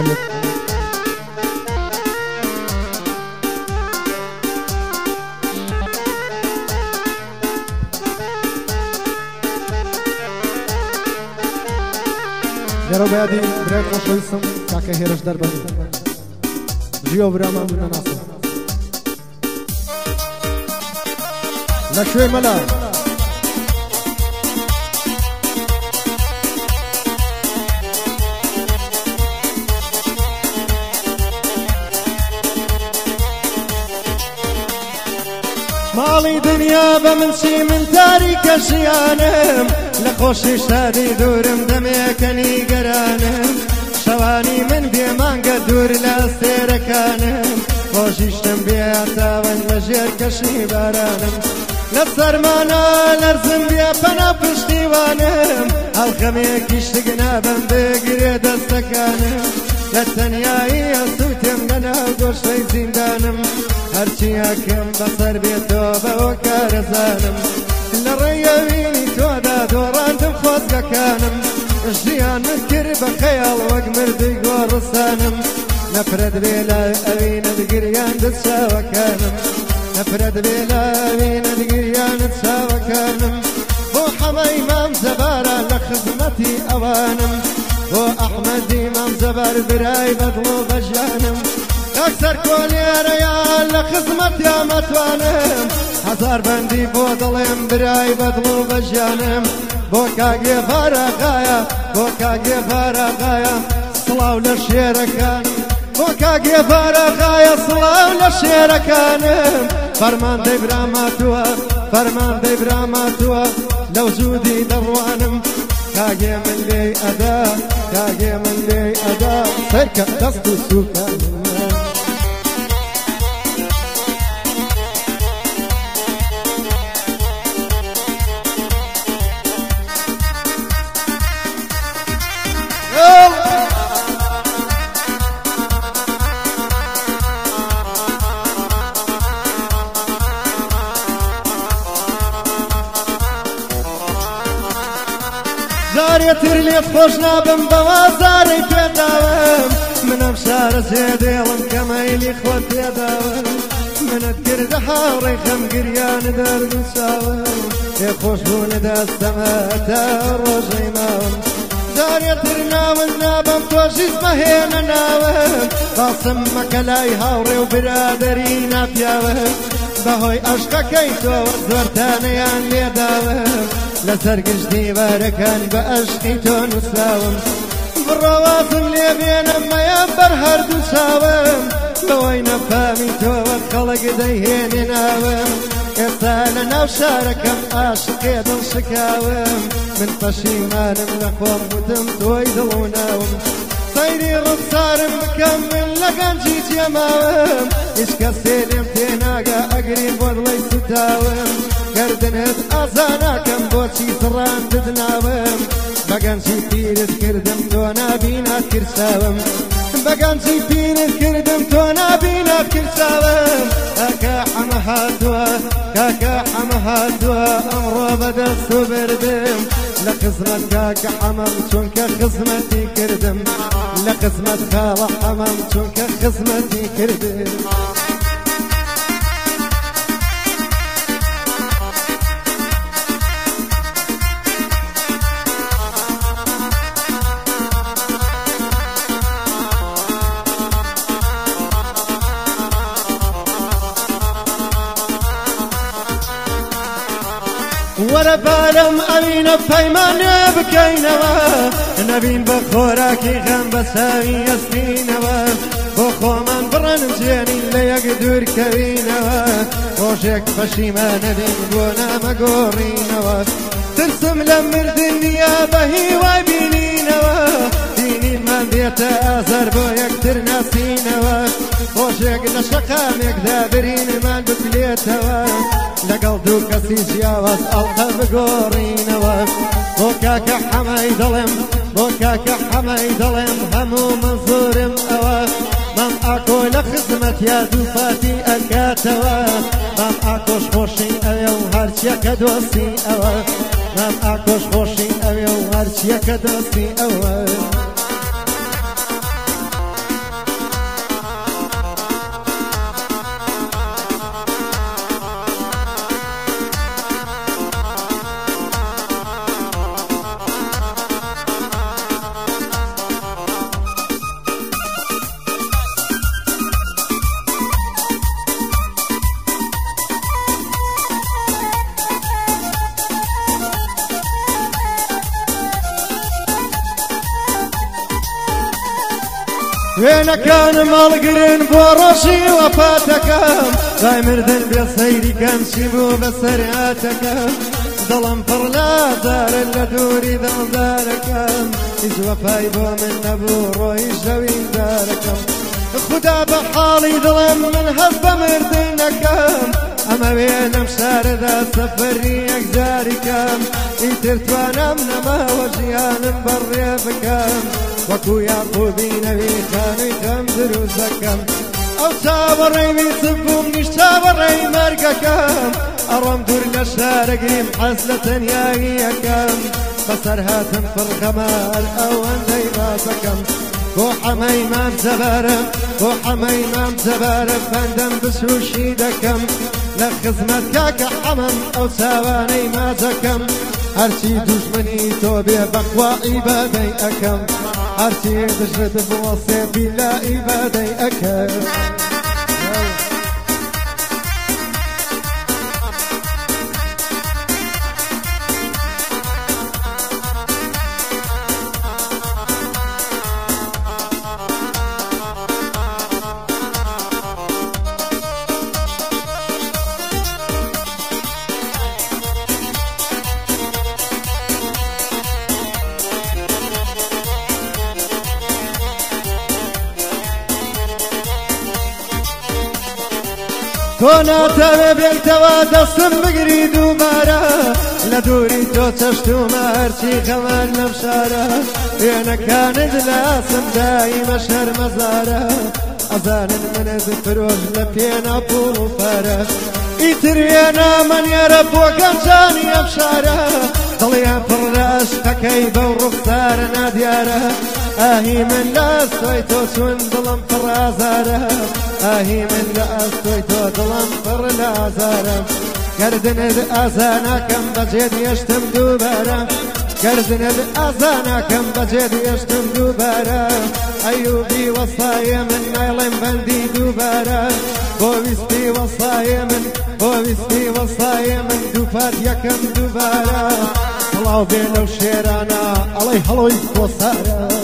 Nero bedi brek pošojsam kakve heraš darbani. Živo brama na nasu. Nakšve mala. ماڵی دنیا بە من چی من تاریکە ژیانم لە خۆشی شادی دوورم دەمێکەنی گەرانم شەوانی من بێمانگە دوور لە سێرەکانم خۆشیشتم بێتاوەن لە ژێر کەشی بارانم لە سەرمانە لەرزم بێ پەنا پشتیوانم هەڵخەمێکی شتگ نابم بگرێ دەستەکانم لە تەنیایی ئەسووتێم لەناو گۆشەی زیندانم هەرچی یاکەم بەسەر بێتەوە بەوە کارەزانم لە ڕێیەوینی تۆدا دۆڕاندم خۆزگەکانم ژیانم کرد بە خەیاڵ وەک مردی گۆڕستانم نەفرەت بێ لە ئەوینە گریاندت چاوەکانم نەفرەت بێ لە ئەوینە گریاندت چاوەکانم بۆ حەمەی مام زەبارە لە خزمەتی ئەوانم بۆ ئەحمەدی مام زەبار برای بەدڵ و بەژانم ئەکسەر کۆلێرەیان لە خزمەت یامەتوانم هەزار بەندی بۆ دڵێم برای بەدڵ و بەژانم بۆ کاگێ فارەقایە بۆ کاگێ فارەقایە سڵاو لە شێرەکان بۆ کاگێ فارەقایە سڵاو لە شێرەکانم فەرمان دەیبراماتوە فەرمان دەیبراماتوە لەو زوودی دەڕوانم کاگێ من لێی ئەدا کاگێ من لێی ئەدا سەرکە دەست و سوکانم زارێتر لێت خۆش نابم بەوا زارەی پێداوم منم شارە زێدێڵم کەمەیلی خۆت پێداوم منت کردە هاوڕێی خەمگریان دەرد و چاوم پێ خۆشبوونە دەستەمە تا ڕۆژەی ماوم زارێتر ناون نابم تۆژیز مەهێنە ناوم باسم مەکە لای هاوڕێ و برادەری ناپیاوم بەهۆی ئەشقەکەی تۆوە زۆرتانەیان لێداوم لەسەر گشتی بارەکان بە ئەشقی تۆ نووساوم بڕەوازم لێ بێنم مەیان بەر هەردوو چاوم بەوەی نەفامی تۆوە خەڵک دەیهێنێ ناوم ئێستا لە ناو شارەکەم ئاشقێ دڵ شکاوم من پەشیمانم لە خۆم وتم تۆی دڵ و ناوم سەیری ڕوخسارم بکەم من لە گەنجی جێماوم هیچ کەسێ لێم تێناگە ئەگرین بۆ دڵی سوتاوم گەردنت ئازاناکەم بۆچی سڕاندت ناوم بەگەنجی پیرت کردم تۆ نابینات کرساوم بەگەنجی پیرت کردم تۆ نابینات کرساوم کاکە حەمە هاتووە کاکە حەمە هاتووە ئەمڕۆ بەدەست و بردم لە خزمەت کاکە حەمەم چونکە خزمەتی کردم لە خزمەت خاڵە حەمەم چونکە خزمەتی کردم وەرە بارم ئەوینە پەیمانێ بکەینەوە نەبین بە خۆراکی غەم بە ساوی ئەستینەوە بۆ خۆمان بڕەنم جێنین لە یەک دوورکەوینەوە ڕۆژێک پەشیمانە بین بۆ نامەگۆڕینەوە ترسم لە مردن نییە بە هیوای بینینەوە دینینمان بێتە ئازار بۆ یەکتر ناسینەوە ڕۆژێک لە شەقامێکدا برینمان بکلێتەوە لەگەڵ دوو کەسی جیاواز ئەڵقە بگۆڕینەوە بۆ کاکە حەمەی دڵێم بۆ کاکە حەمەی دڵێم هەموو منزورم ئەوە مام ئاکۆ لە خزمەت یا دووفاتی ئەکاتەوە مام ئاکۆش خۆشی ئەوێ و هەرچیەکە دۆستی ئەوە مام ئاکۆش خۆشی ئەوێ و هەرچیەکە دۆستی ئەوە وێنەکان ماڵگرن بۆ ڕۆژی وەفاتەکەم دای مردن بێ سەیریکەم چی بوو بەسەر هاتەکەم دڵم پڕ لازارن لە دووری دڵدارەکەم هیچ وەفای بۆ من نەبوو ڕۆی ژەویندارەکەم خدا بە حاڵی دڵم من هەست بە مردنەکەم ئەمە وێنەم شارەدا سەفەری یەکجاریکەم ئیتر توانم نەماوە ژیانم بەڕێ بکەم وەکو یاقوبی نەوی خانووی خەم دروستەکەم ئەو چاوەڕێی ویسم بووم نیش چاوەڕێی مەرگەکەم ئەڕۆم دوور لە شارەگریم حەز لە تەنیاییەکەم بەسەر هاتم پڕخەمار ئەوەندەی ڕازەکەم بۆ حەمەی مام جەبارە بۆ حەمەی مام جەبارە بەندەم بسروشی دەکەم لە خزمەت کاکە حەمەم ئەو چاوانەی ماجەکەم هەرچی دوژمنی تۆ بێ بەخوا ئیبادەی ئەکەم هەرچی دژت بوەسێ بیلا ئیبادەی ئەکەم تۆ ناتەوێ بێیتەوە دەستم بگری دووبارە لە دووری تۆ چەشتومە هەرچی خەمان لەم شارە وێنەکانت لە ئاسم دایمە شەرمەزارە ئەزانن منت فرۆش لە پێنا پوڵ و پارە ئیتر وێنە مەنێرە بۆ گەنجانی ئەم شارە دڵیان پڕ لە عەشقەکەی بەو ڕوخسارە نادیارە ئاهی من لە ئەستۆی تۆ چون دڵم پڕ ئازارە ئاهی من لە ئەستۆی تۆ دڵم پڕ لە ئازارە گەردنت ئازاناکەم بەجێ هێشتم دووبارە گەردنت ئازاناکەم بەجێ هێشتم دووبارە ئەیوبی وەسایە من نایڵێم بەندی دووبارە بۆ ویستی وەسایە من بۆ ویستی وەسایە من دووپات یەکەم دووبارە هەڵاو بێ لەو شێرانە ئەڵەی هەڵۆی کۆسارە